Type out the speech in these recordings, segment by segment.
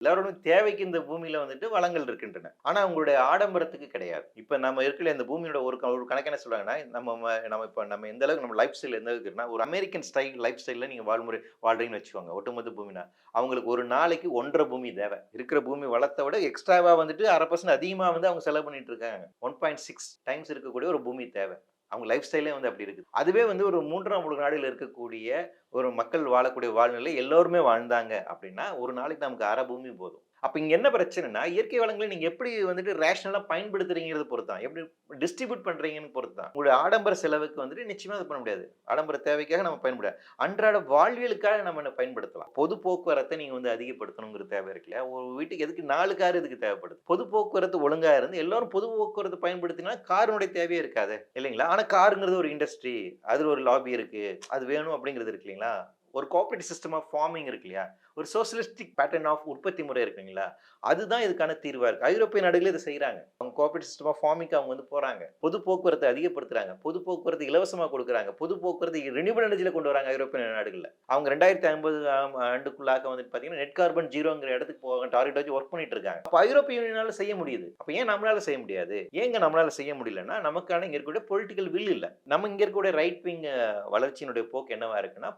எல்லாரோட தேவைக்கு இந்த பூமியில வந்துட்டு வளங்கள் இருக்கின்றன. ஆனா உங்களுடைய ஆடம்பரத்துக்கு கிடையாது. இப்ப நம்ம இருக்கிற இந்த பூமியோட ஒரு கணக்கு என்ன சொல்றாங்கன்னா, நம்ம எந்த அளவுக்கு நம்ம லைஃப் ஸ்டைல் எந்த அளவுக்கு இருக்குன்னா, ஒரு அமெரிக்கன் லைஃப் ஸ்டைல்ல நீங்க வாழ்றீங்கன்னு வச்சுக்கோங்க. ஒட்டுமொத்த பூமினா. அவங்களுக்கு ஒரு நாளைக்கு 1 1/2 பூமி தேவை. இருக்கிற பூமி வளத்த விட எக்ஸ்ட்ராவா வந்துட்டு 1/2% அதிகமா வந்து அவங்க செலவு பண்ணிட்டு இருக்காங்க. 1.6 டைம்ஸ் இருக்கக்கூடிய ஒரு பூமி தேவை. அவங்க லைஃப் ஸ்டைலே வந்து அப்படி இருக்கு. அதுவே வந்து ஒரு 3ஆம் உலக நாடுல இருக்கக்கூடிய ஒரு மக்கள் வாழக்கூடிய வாழ்நிலை எல்லோருமே வாழ்ந்தாங்க அப்படின்னா, ஒரு நாளைக்கு நமக்கு 1/2 பூமி போதும். அப்ப இங்க என்ன பிரச்சனைன்னா, இயற்கை வளங்கள நீங்க எப்படி வந்துட்டு ரேஷனலா பயன்படுத்துறீங்கிறத பொறுத்து தான். எப்படி டிஸ்ட்ரிபியூட் பண்றீங்கன்னு பொறுத்து தான். உங்களுடைய ஆடம்பர செலவுக்கு வந்துட்டு நிச்சயமா அது பண்ண முடியாது. ஆடம்பர தேவைக்காக நம்ம பயன்பட அன்றாட வாழ்வியலுக்காக நம்ம என்ன பயன்படுத்தலாம். பொது போக்குவரத்த நீங்க வந்து அதிகப்படுத்தணுங்கிற தேவை இருக்கு இல்லையா? ஒரு வீட்டுக்கு எதுக்கு 4 கார் எதுக்கு தேவைப்படுது? பொது போக்குவரத்து ஒழுங்கா இருந்து எல்லாரும் பொது போக்குவரத்து பயன்படுத்தினா காரினுடைய தேவையே இருக்காதே! இல்லைங்களா? ஆனா காருங்கிறது ஒரு இண்டஸ்ட்ரி. அதுல ஒரு லாபி இருக்கு. அது வேணும் அப்படிங்கிறது இருக்கு இல்லைங்களா? ஒரு கோஆப்பரேட்டிவ் சிஸ்டம் ஆஃப் ஃபார்மிங் இருக்கு இல்லையா? ஒரு சோஷியலிஸ்டிக் பேட்டர்ன் ஆஃப் உற்பத்தி முறை இருக்குங்களா? அதுதான் இதுக்கான தீர்வா இருக்கு. ஐரோப்பிய நாடுகளே இத செய்றாங்க. அவங்க கோஆப்பரேட்டிவ் சிஸ்டம் ஆஃப் ஃபார்மிங்க்கு அவங்க வந்து போறாங்க. பொது போக்குவரத்த அதிகப்படுத்துறாங்க. பொது போக்குவரத்து இலவசமா குடுக்குறாங்க. பொது போக்குவரத்து ரினியூவபிள் எனர்ஜில கொண்டு வராங்க ஐரோப்பிய நாடுகள்ல. அவங்க 2050 ஆண்டுக்குள்ளாக வந்துட்டு பார்த்தீங்கன்னா, நெட் கார்பன் ஜீரோங்கிற இடத்துக்கு டார்கெட் வச்சு வொர்க் பண்ணிட்டு இருக்காங்க. அப்ப ஐரோப்பிய யூனியனால செய்ய முடியுது. அப்ப ஏன் நம்மளால செய்ய முடியாது? ஏங்க நம்மளால செய்ய முடியலன்னா, நமக்கான இங்க இருக்கக்கூடிய பொலிட்டிக்கல் வில் இல்ல. நம்ம இங்க இருக்கக்கூடிய ரைட் விங் வளர்ச்சியினுடைய போக்கு என்னவா இருக்குன்னா,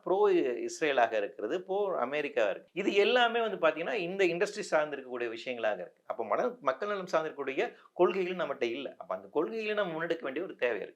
இஸ்ரேலாக இருக்கிறது, அமெரிக்காவா இருக்கு. இது எல்லாமே வந்து பார்த்தீங்கன்னா, இந்த இண்டஸ்ட்ரி சார்ந்து இருக்கக்கூடிய விஷயங்களாக இருக்கு. அப்ப மக்கள் நலம் சார்ந்து இருக்கக்கூடிய கொள்கைகள் நம்மட்ட இல்ல. அப்ப அந்த கொள்கைகளை நம்ம முன்னெடுக்க வேண்டிய ஒரு தேவை இருக்கு.